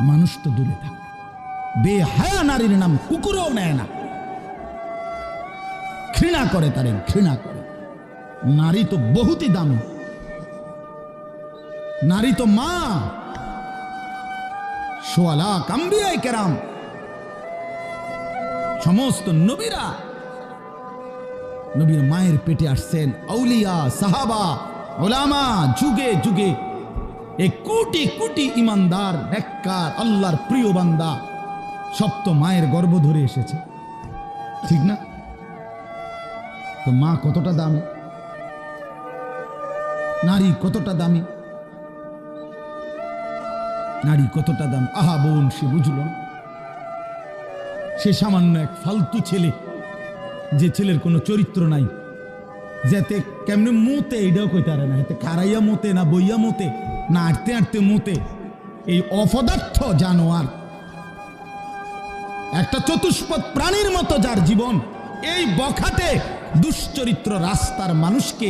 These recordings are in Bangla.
মানুষ তো দূরে থাকে, বেহায়া নারীর নাম কুকুরও নেয় না, ঘৃণা করে, তারে ঘৃণা করে। নারী তো বহুতই দামি, নারী তো মা। সোয়ালা আম্বিয়ায়ে কেরাম, সমস্ত নবীরা নবীর মায়ের পেটে আসছেন। আউলিয়া, সাহাবা, ওলামা, যুগে যুগে এক কোটি কোটি ইমানদার, নেককার, আল্লাহর প্রিয় বান্দা সব তো মায়ের গর্ভ ধরে এসেছে, ঠিক না? তো মা কতটা দামি, নারী কতটা দামি, নারী কতটা দাম। আহা বোন, সে বুঝল না। সে সামান্য এক ফালতু ছেলে, যে ছেলের কোনো চরিত্র নাই, যেতে কেমনে মতে এটাও কইতে পারে না, এতে খারাইয়া মতে না বইয়া মতে না আটতে আটতে মতে। এই অপদার্থ জানোয়ার, একটা চতুষ্পদ প্রাণীর মতো যার জীবন, এই বখাটে দুশ্চরিত্র রাস্তার মানুষকে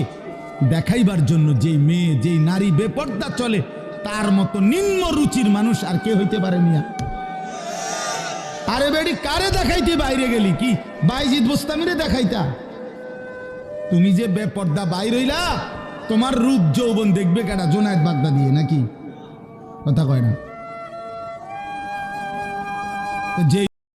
দেখাইবার জন্য যেই মেয়ে, যেই নারী বেপর্দা চলে, তার মতো নিম্ন রুচির মানুষ আর কে হইতে পারে মিয়া? আরে বেডি, কারে দেখাইতে বাইরে গেলি? কি বাইজিদ বোস্তামিরে দেখাইতা? তুমি যে বেপর্দা বাইর হইলা, তোমার রূপ যৌবন দেখবে কেডা? জোনায়েদ বাগদা দিয়ে নাকি? কথা কয় না যে